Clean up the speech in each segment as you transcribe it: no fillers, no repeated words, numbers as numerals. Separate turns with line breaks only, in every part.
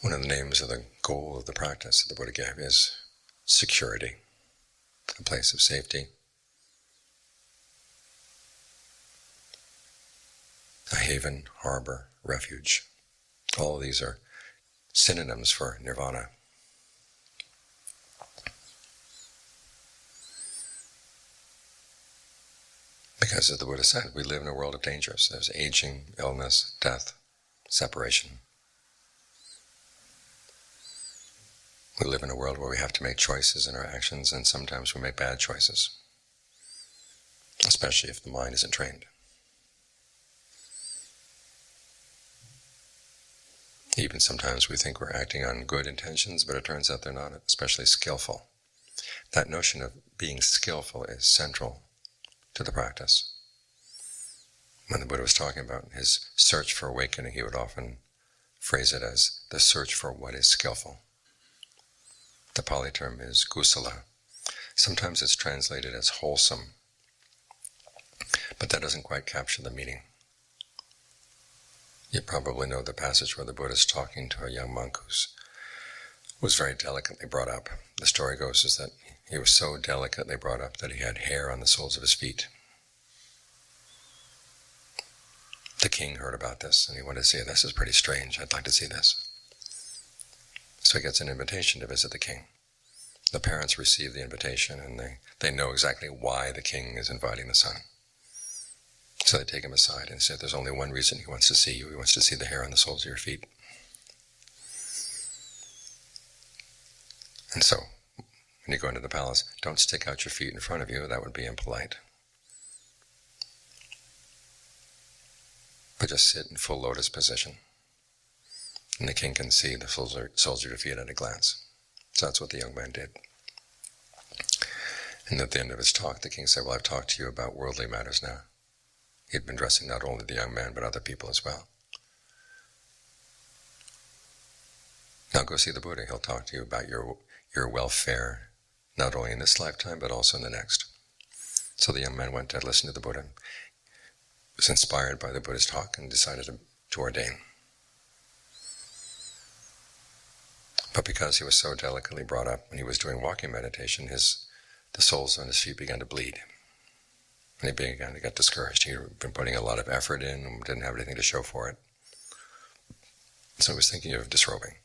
One of the names of the goal of the practice that the Buddha gave is security, a place of safety, a haven, harbor, refuge. All of these are synonyms for nirvana. Because as the Buddha said, we live in a world of dangers. There's aging, illness, death, separation. We live in a world where we have to make choices in our actions, and sometimes we make bad choices, especially if the mind isn't trained. Even sometimes we think we're acting on good intentions, but it turns out they're not especially skillful. That notion of being skillful is central to the practice. When the Buddha was talking about his search for awakening, he would often phrase it as the search for what is skillful. The Pali term is kusala. Sometimes it's translated as wholesome, but that doesn't quite capture the meaning. You probably know the passage where the Buddha is talking to a young monk who was very delicately brought up. The story goes is that he was so delicately brought up that he had hair on the soles of his feet. The king heard about this and he wanted to see it. This is pretty strange. I'd like to see this. So he gets an invitation to visit the king. The parents receive the invitation and they know exactly why the king is inviting the son. So they take him aside and say, there's only one reason he wants to see you. He wants to see the hair on the soles of your feet. And so, when you go into the palace, don't stick out your feet in front of you. That would be impolite. But just sit in full lotus position. And the king can see the soles of your feet at a glance. So that's what the young man did. And at the end of his talk, the king said, well, I've talked to you about worldly matters now. He'd been addressing not only the young man, but other people as well. Now go see the Buddha. He'll talk to you about your welfare, not only in this lifetime, but also in the next. So the young man went to listen to the Buddha, was inspired by the Buddha's talk, and decided to ordain. But because he was so delicately brought up, when he was doing walking meditation, the soles on his feet began to bleed. And he began to get discouraged. He'd been putting a lot of effort in and didn't have anything to show for it. So he was thinking of disrobing.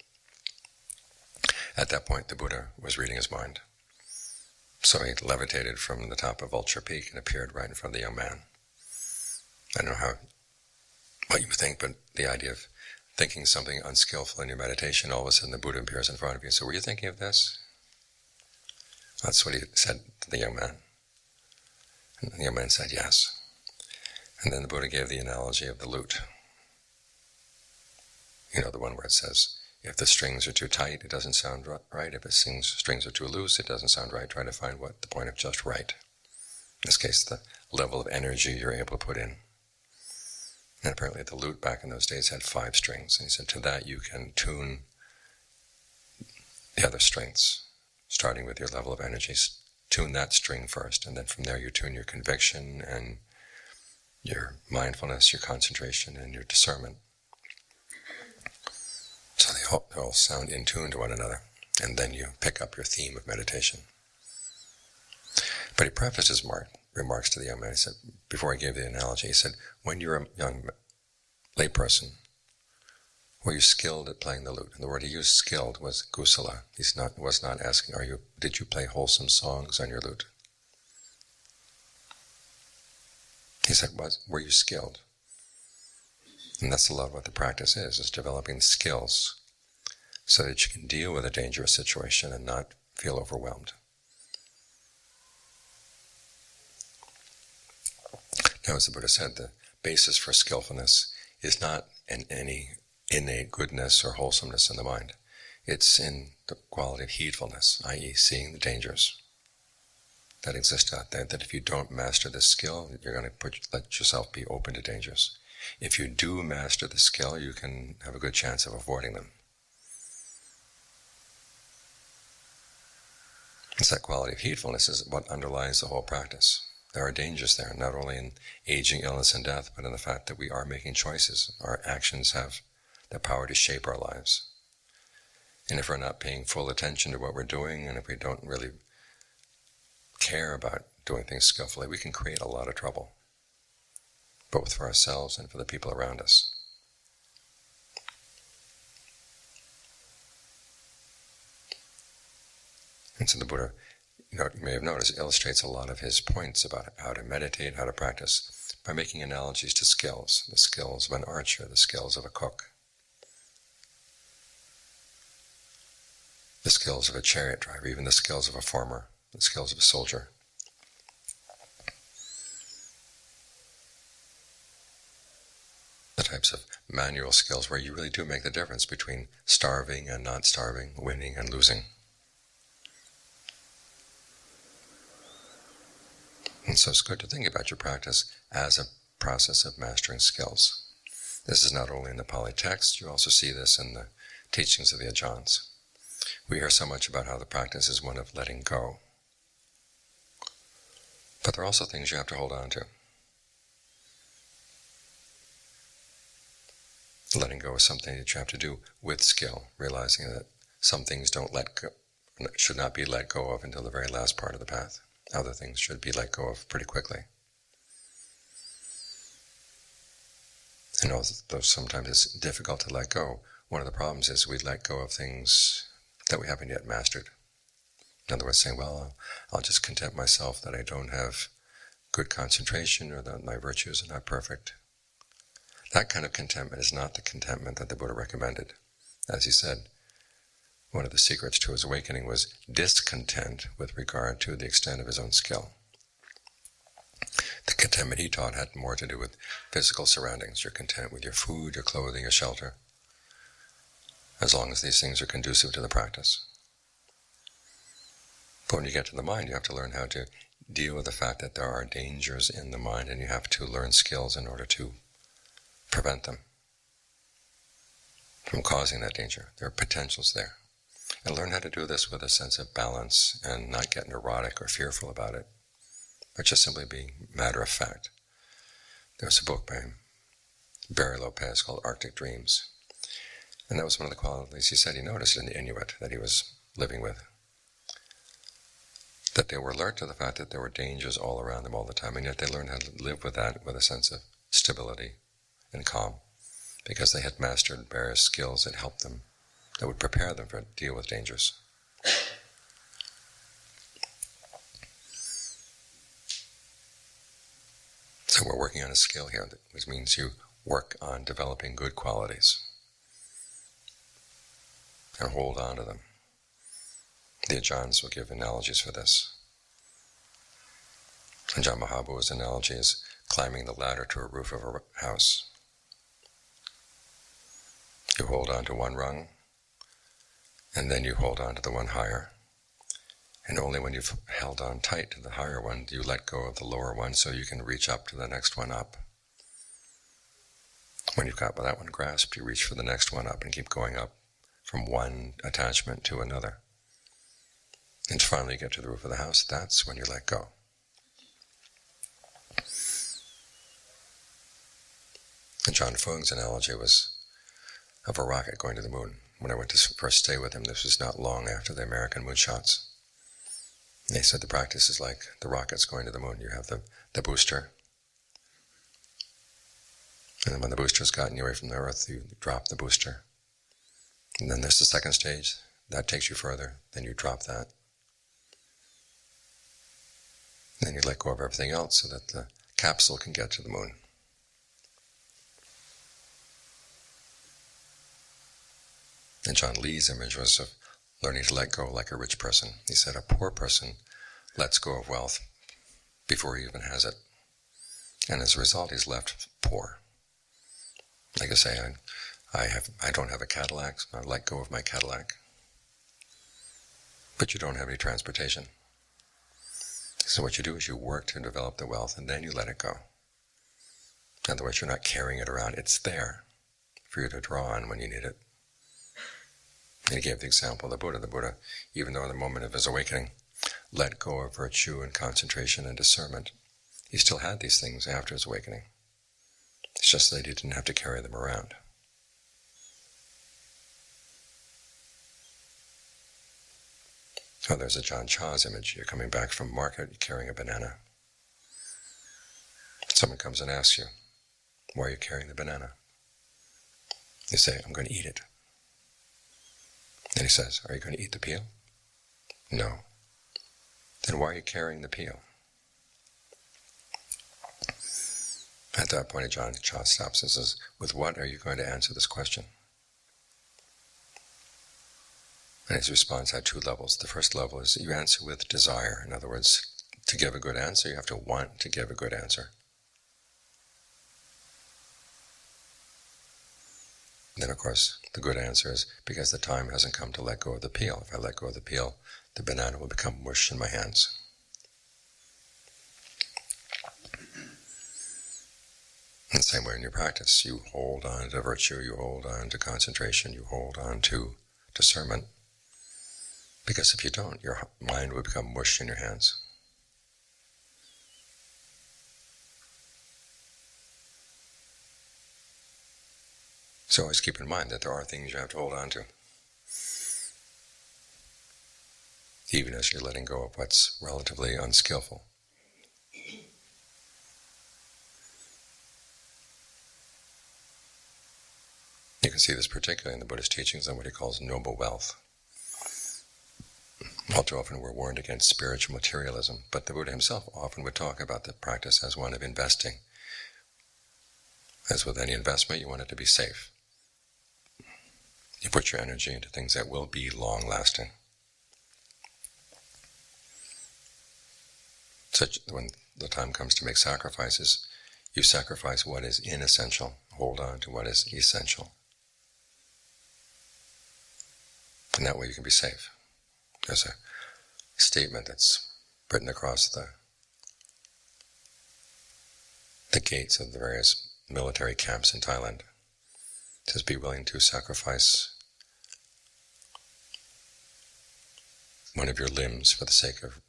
At that point, the Buddha was reading his mind. So he levitated from the top of Vulture Peak and appeared right in front of the young man. I don't know what you think, but the idea of thinking something unskillful in your meditation, all of a sudden the Buddha appears in front of you. So were you thinking of this? That's what he said to the young man. And the young man said yes. And then the Buddha gave the analogy of the lute. You know, the one where it says, if the strings are too tight, it doesn't sound right. If the strings are too loose, it doesn't sound right. Try to find what the point of just right. In this case, the level of energy you're able to put in. And apparently the lute back in those days had 5 strings. And he said, to that you can tune the other strings, starting with your level of energy. Tune that string first, and then from there you tune your conviction and your mindfulness, your concentration, and your discernment. So they all sound in tune to one another, and then you pick up your theme of meditation. But he prefaced his remarks to the young man. He said, before he gave the analogy, he said, when you're a young layperson, were you skilled at playing the lute? And the word he used, skilled, was kusala. He was not asking, did you play wholesome songs on your lute? He said, were you skilled? And that's a lot of what the practice is developing skills so that you can deal with a dangerous situation and not feel overwhelmed. Now, as the Buddha said, the basis for skillfulness is not in any innate goodness or wholesomeness in the mind. It's in the quality of heedfulness, i.e. seeing the dangers that exist out there, that if you don't master this skill, you're going to let yourself be open to dangers. If you do master the skill, you can have a good chance of avoiding them. It's that quality of heedfulness is what underlies the whole practice. There are dangers there, not only in aging, illness, and death, but in the fact that we are making choices. Our actions have the power to shape our lives. And if we're not paying full attention to what we're doing, and if we don't really care about doing things skillfully, we can create a lot of trouble, both for ourselves and for the people around us. And so the Buddha, you may have noticed, illustrates a lot of his points about how to meditate, how to practice, by making analogies to skills, the skills of an archer, the skills of a cook, the skills of a chariot driver, even the skills of a farmer, the skills of a soldier. The types of manual skills where you really do make the difference between starving and not starving, winning and losing. And so it's good to think about your practice as a process of mastering skills. This is not only in the Pali text, you also see this in the teachings of the Ajahns. We hear so much about how the practice is one of letting go. But there are also things you have to hold on to. Letting go is something that you have to do with skill, realizing that some things should not be let go of until the very last part of the path. Other things should be let go of pretty quickly. And although sometimes it's difficult to let go, one of the problems is we let go of things that we haven't yet mastered. In other words, saying, well, I'll just content myself that I don't have good concentration or that my virtues are not perfect. That kind of contentment is not the contentment that the Buddha recommended. As he said, one of the secrets to his awakening was discontent with regard to the extent of his own skill. The contentment he taught had more to do with physical surroundings. You're content with your food, your clothing, your shelter, as long as these things are conducive to the practice. But when you get to the mind, you have to learn how to deal with the fact that there are dangers in the mind, and you have to learn skills in order to prevent them from causing that danger. There are potentials there. And learn how to do this with a sense of balance and not get neurotic or fearful about it, but just simply be matter of fact. There's a book by Barry Lopez called Arctic Dreams. And that was one of the qualities he said he noticed in the Inuit that he was living with. That they were alert to the fact that there were dangers all around them all the time, and yet they learned how to live with that with a sense of stability and calm, because they had mastered various skills that helped them, that would prepare them to deal with dangers. So we're working on a skill here, which means you work on developing good qualities and hold on to them. The Ajahns will give analogies for this. Ajahn Mahabu's analogy is climbing the ladder to a roof of a house. You hold on to one rung, and then you hold on to the one higher. And only when you've held on tight to the higher one do you let go of the lower one so you can reach up to the next one up. When you've got that one grasped, you reach for the next one up and keep going up from one attachment to another. And finally you get to the roof of the house, that's when you let go. And John Fung's analogy was of a rocket going to the moon. When I went to first stay with him, this was not long after the American moonshots. And he said the practice is like the rockets going to the moon. You have the booster, and then when the booster's gotten you away from the Earth, you drop the booster. And then there's the second stage. That takes you further. Then you drop that. And then you let go of everything else so that the capsule can get to the moon. And John Lee's image was of learning to let go like a rich person. He said a poor person lets go of wealth before he even has it. And as a result, he's left poor. Like I say, I don't have a Cadillac, so I let go of my Cadillac. But you don't have any transportation. So what you do is you work to develop the wealth, and then you let it go. In other words, you're not carrying it around. It's there for you to draw on when you need it. And he gave the example of the Buddha. The Buddha, even though in the moment of his awakening, let go of virtue and concentration and discernment, he still had these things after his awakening. It's just that he didn't have to carry them around. Oh, there's a John Chaw's image. You're coming back from market, you're carrying a banana. Someone comes and asks you, why are you carrying the banana? You say, I'm going to eat it. And he says, are you going to eat the peel? No. Then why are you carrying the peel? At that point, John Chaw stops and says, with what are you going to answer this question? And his response had two levels. The first level is you answer with desire. In other words, to give a good answer, you have to want to give a good answer. Then, of course, the good answer is because the time hasn't come to let go of the peel. If I let go of the peel, the banana will become mush in my hands. In the same way in your practice, you hold on to virtue, you hold on to concentration, you hold on to discernment. Because if you don't, your mind will become mush in your hands. So always keep in mind that there are things you have to hold on to, even as you're letting go of what's relatively unskillful. You can see this particularly in the Buddhist teachings on what he calls noble wealth. All too often we're warned against spiritual materialism, but the Buddha himself often would talk about the practice as one of investing. As with any investment, you want it to be safe. You put your energy into things that will be long-lasting. Such when the time comes to make sacrifices, you sacrifice what is inessential, hold on to what is essential. And that way you can be safe. There's a statement that's written across the gates of the various military camps in Thailand. It says, be willing to sacrifice one of your limbs for the sake of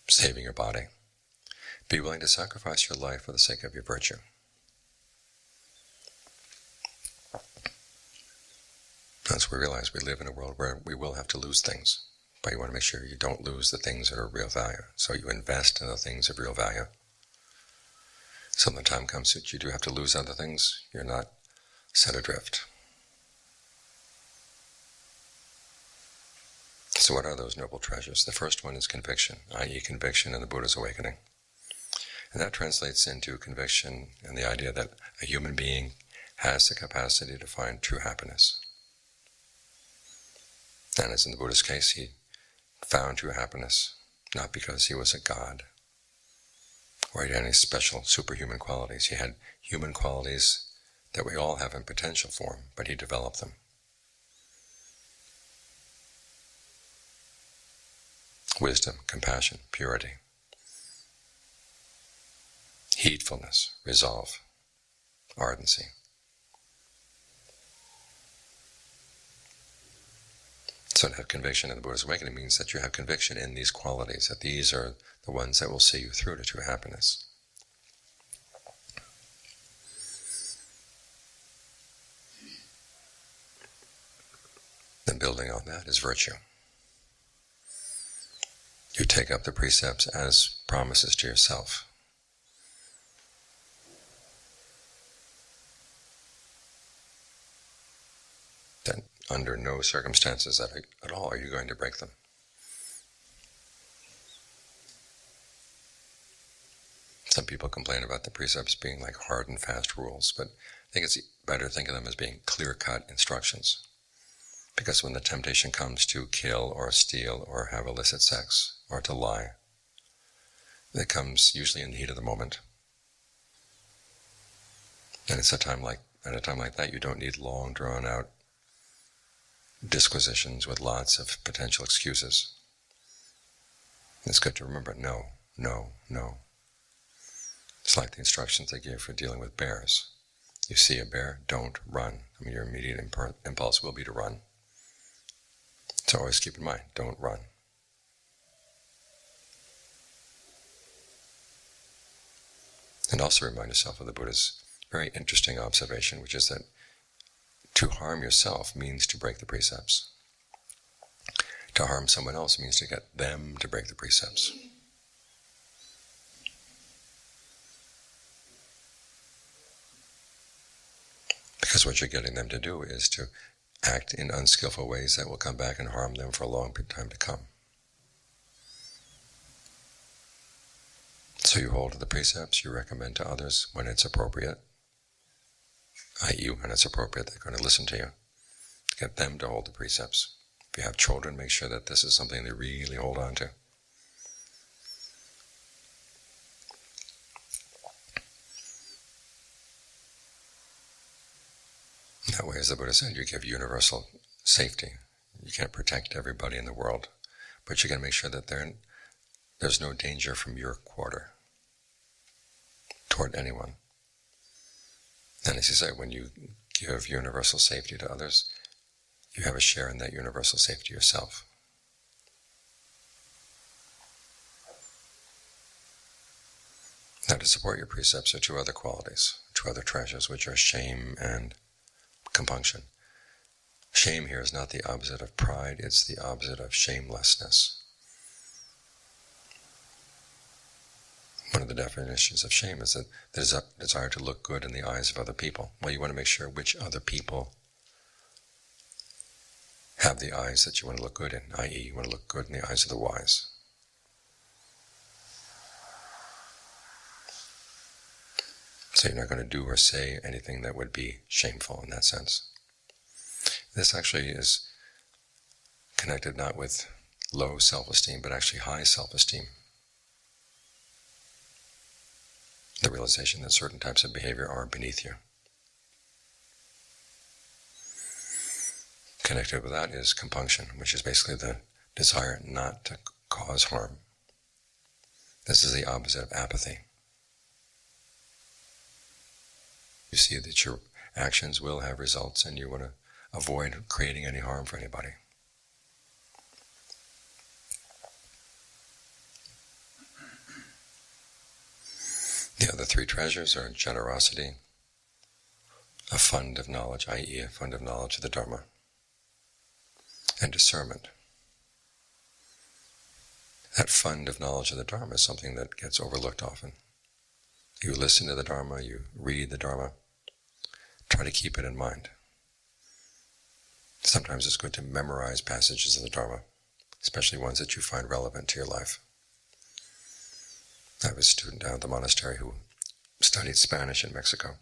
saving your body. Be willing to sacrifice your life for the sake of your virtue. As we realize, we live in a world where we will have to lose things, but you want to make sure you don't lose the things that are of real value. So you invest in the things of real value. So when the time comes that you do have to lose other things, you're not set adrift. So what are those noble treasures? The first one is conviction, i.e. conviction in the Buddha's awakening. And that translates into conviction and the idea that a human being has the capacity to find true happiness. And as in the Buddha's case, he found true happiness, not because he was a god, or he had any special superhuman qualities. He had human qualities that we all have in potential form, but he developed them. Wisdom, compassion, purity, heedfulness, resolve, ardency. So to have conviction in the Buddha's awakening means that you have conviction in these qualities, that these are the ones that will see you through to true happiness. Then building on that is virtue. You take up the precepts as promises to yourself. That under no circumstances at all are you going to break them. Some people complain about the precepts being like hard and fast rules, but I think it's better to think of them as being clear-cut instructions. Because when the temptation comes to kill or steal or have illicit sex or to lie, it comes usually in the heat of the moment. And it's at a time like that you don't need long, drawn-out disquisitions with lots of potential excuses. It's good to remember, no, no, no. It's like the instructions they give for dealing with bears. You see a bear, don't run. I mean, your immediate impulse will be to run. So always keep in mind, don't run. And also remind yourself of the Buddha's very interesting observation, which is that to harm yourself means to break the precepts. To harm someone else means to get them to break the precepts. Because what you're getting them to do is to act in unskillful ways that will come back and harm them for a long time to come. So you hold to the precepts, you recommend to others when it's appropriate, i.e. when it's appropriate they're going to listen to you. Get them to hold the precepts. If you have children, make sure that this is something they really hold on to. That way, as the Buddha said, you give universal safety. You can't protect everybody in the world, but you can make sure that there's no danger from your quarter toward anyone. And as you say, when you give universal safety to others, you have a share in that universal safety yourself. Now, to support your precepts are two other qualities, two other treasures, which are shame and compunction. Shame here is not the opposite of pride, it's the opposite of shamelessness. One of the definitions of shame is that there's a desire to look good in the eyes of other people. Well, you want to make sure which other people have the eyes that you want to look good in, i.e. you want to look good in the eyes of the wise. So you're not going to do or say anything that would be shameful in that sense. This actually is connected not with low self-esteem, but actually high self-esteem. The realization that certain types of behavior are beneath you. Connected with that is compunction, which is basically the desire not to cause harm. This is the opposite of apathy. You see that your actions will have results and you want to avoid creating any harm for anybody. The other three treasures are generosity, a fund of knowledge, i.e. a fund of knowledge of the Dharma, and discernment. That fund of knowledge of the Dharma is something that gets overlooked often. You listen to the Dharma, you read the Dharma, try to keep it in mind. Sometimes it's good to memorize passages of the Dharma, especially ones that you find relevant to your life. I have a student down at the monastery who studied Spanish in Mexico.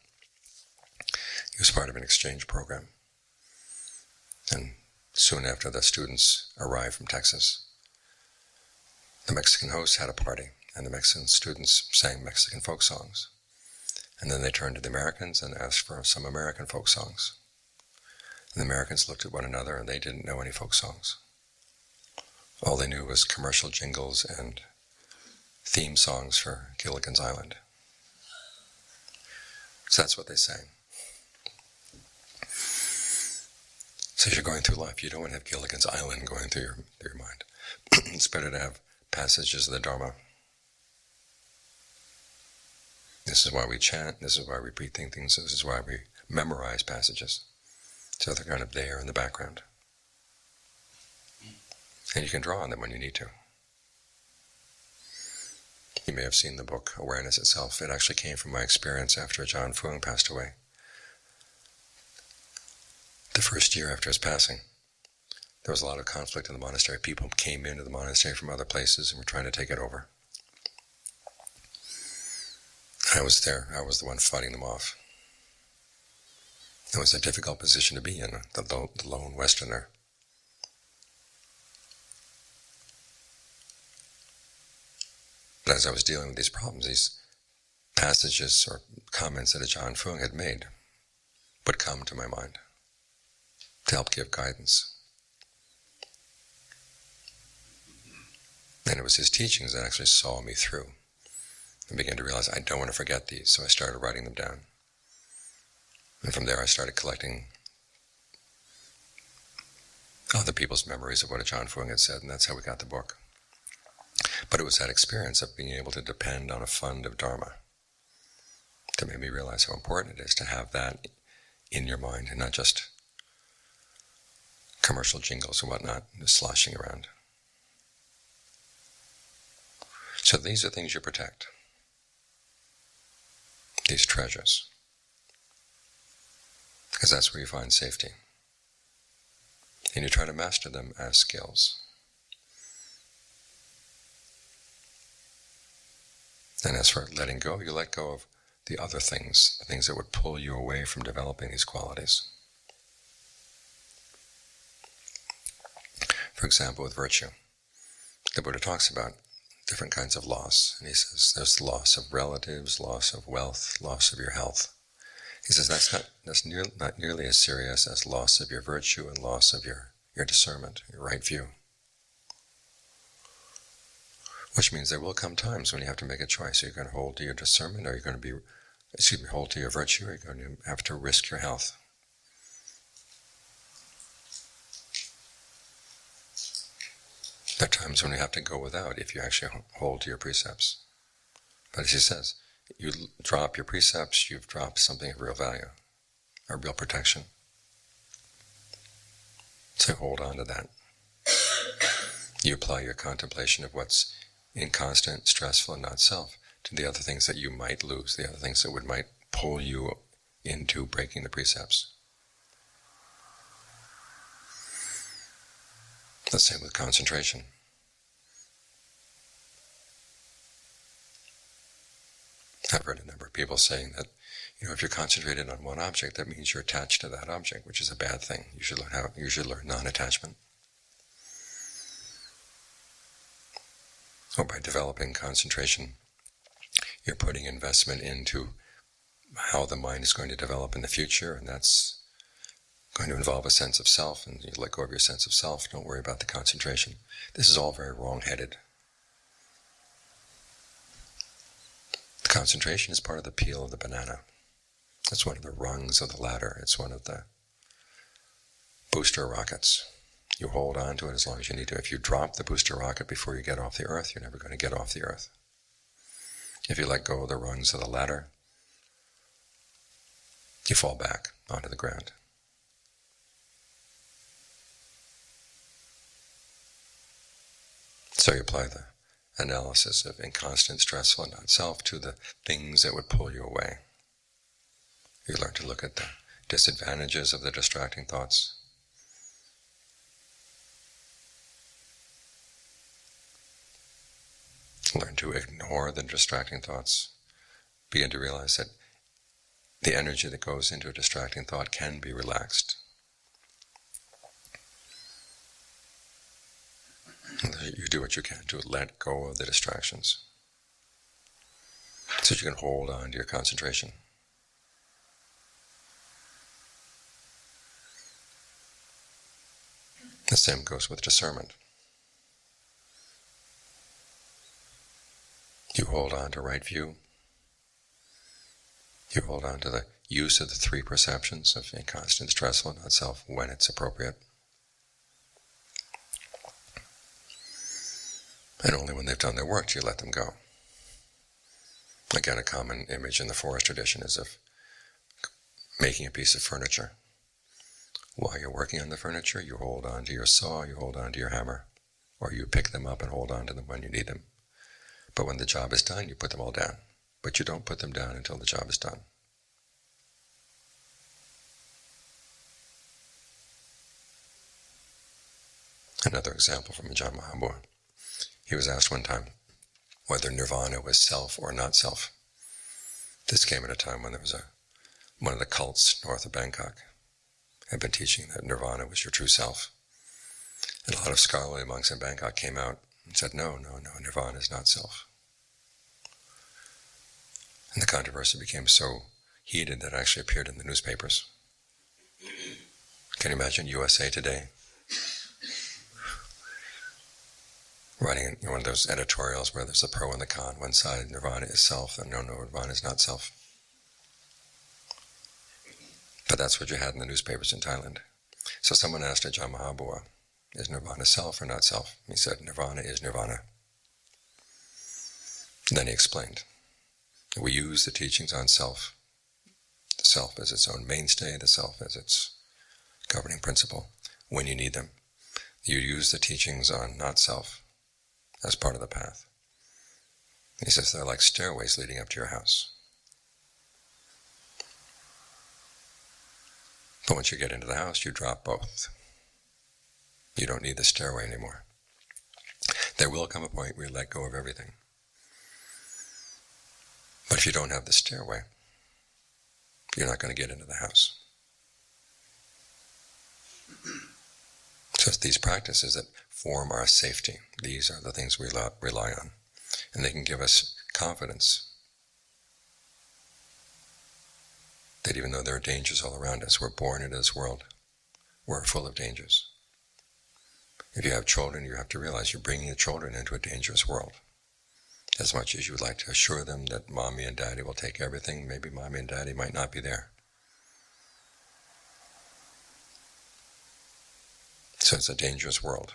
He was part of an exchange program. And soon after the students arrived from Texas, the Mexican host had a party, and the Mexican students sang Mexican folk songs. And then they turned to the Americans and asked for some American folk songs. And the Americans looked at one another and they didn't know any folk songs. All they knew was commercial jingles and theme songs for Gilligan's Island. So that's what they sang. So as you're going through life, you don't want to have Gilligan's Island going through your mind. It's better to have passages of the Dharma. This is why we chant, this is why we rethink things, this is why we memorize passages. So they're kind of there in the background. And you can draw on them when you need to. You may have seen the book, Awareness Itself. It actually came from my experience after Ajahn Fuang passed away. The first year after his passing, there was a lot of conflict in the monastery. People came into the monastery from other places and were trying to take it over. I was there. I was the one fighting them off. It was a difficult position to be in, the lone Westerner. But as I was dealing with these problems, these passages or comments that Ajahn Fuang had made would come to my mind to help give guidance. And it was his teachings that actually saw me through. I began to realize I don't want to forget these, so I started writing them down. And from there I started collecting other people's memories of what Ajahn Fuang had said, and that's how we got the book. But it was that experience of being able to depend on a fund of Dharma that made me realize how important it is to have that in your mind and not just commercial jingles and whatnot, just sloshing around. So these are things you protect, these treasures, because that's where you find safety. And you try to master them as skills. And as for letting go, you let go of the other things, the things that would pull you away from developing these qualities. For example, with virtue, the Buddha talks about different kinds of loss, and he says there's loss of relatives, loss of wealth, loss of your health. He says that's not nearly as serious as loss of your virtue and loss of your discernment, your right view. Which means there will come times when you have to make a choice. Are you going to hold to your discernment, or are you going to hold to your virtue, or are you going to have to risk your health? There are times when you have to go without if you actually hold to your precepts. But as he says, you drop your precepts, you've dropped something of real value, or real protection. So hold on to that. You apply your contemplation of what's inconstant, stressful, and not self to the other things that you might lose, the other things that might pull you into breaking the precepts. The same with concentration. I've heard a number of people saying that, if you're concentrated on one object, that means you're attached to that object, which is a bad thing. You should learn non-attachment. Or by developing concentration, you're putting investment into how the mind is going to develop in the future, and that's going to involve a sense of self, and you let go of your sense of self. Don't worry about the concentration. This is all very wrong-headed. The concentration is part of the peel of the banana. It's one of the rungs of the ladder. It's one of the booster rockets. You hold on to it as long as you need to. If you drop the booster rocket before you get off the earth, you're never going to get off the earth. If you let go of the rungs of the ladder, you fall back onto the ground. So you apply the analysis of inconstant, stressful, and non-self to the things that would pull you away. You learn to look at the disadvantages of the distracting thoughts. Learn to ignore the distracting thoughts. Begin to realize that the energy that goes into a distracting thought can be relaxed. You do what you can to let go of the distractions so you can hold on to your concentration. The same goes with discernment. You hold on to right view. You hold on to the use of the three perceptions of inconstant, stressful, and not-self when it's appropriate. And only when they've done their work do you let them go. Again, a common image in the forest tradition is of making a piece of furniture. While you're working on the furniture, you hold on to your saw, you hold on to your hammer, or you pick them up and hold on to them when you need them. But when the job is done, you put them all down. But you don't put them down until the job is done. Another example from Ajahn Mahabua. He was asked one time whether nirvana was self or not self. This came at a time when there was one of the cults north of Bangkok had been teaching that nirvana was your true self. And a lot of scholarly monks in Bangkok came out and said, no, nirvana is not self. And the controversy became so heated that it actually appeared in the newspapers. Can you imagine USA Today writing one of those editorials where there's a pro and the con? One side, nirvana is self, and no, nirvana is not self. But that's what you had in the newspapers in Thailand. So someone asked Ajahn Mahabua, is nirvana self or not self? He said, nirvana is nirvana. And then he explained, we use the teachings on self, the self as its own mainstay, the self as its governing principle. when you need them. You use the teachings on not-self as part of the path. He says they're like stairways leading up to your house. But once you get into the house, you drop both. You don't need the stairway anymore. There will come a point where you let go of everything. But if you don't have the stairway, you're not going to get into the house. So it's these practices that form our safety. These are the things we rely on. And they can give us confidence that even though there are dangers all around us, we're born into this world, we're full of dangers. If you have children, you have to realize you're bringing the children into a dangerous world. As much as you would like to assure them that mommy and daddy will take everything, maybe mommy and daddy might not be there. So it's a dangerous world.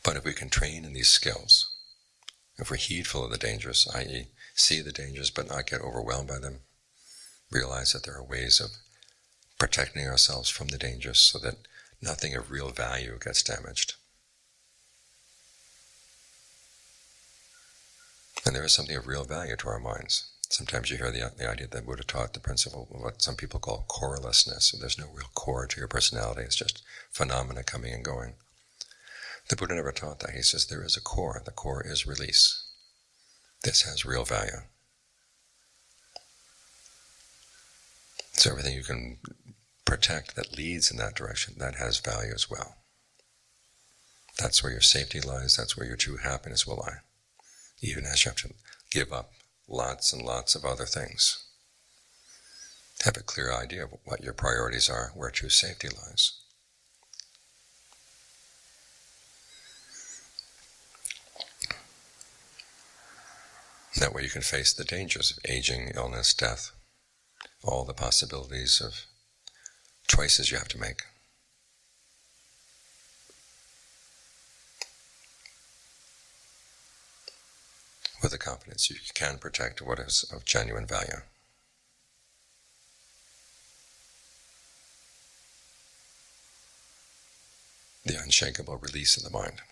But if we can train in these skills, if we're heedful of the dangers, i.e. see the dangers but not get overwhelmed by them, realize that there are ways of protecting ourselves from the dangers so that nothing of real value gets damaged. And there is something of real value to our minds. Sometimes you hear the idea that Buddha taught the principle of what some people call corelessness. There's no real core to your personality. It's just phenomena coming and going. The Buddha never taught that. He says there is a core. The core is release. This has real value. So everything you can protect that leads in that direction, that has value as well. That's where your safety lies. That's where your true happiness will lie. Even as you have to give up lots and lots of other things. Have a clear idea of what your priorities are, where true safety lies. That way you can face the dangers of aging, illness, death, all the possibilities of choices you have to make. With the confidence you can protect what is of genuine value. The unshakable release of the mind.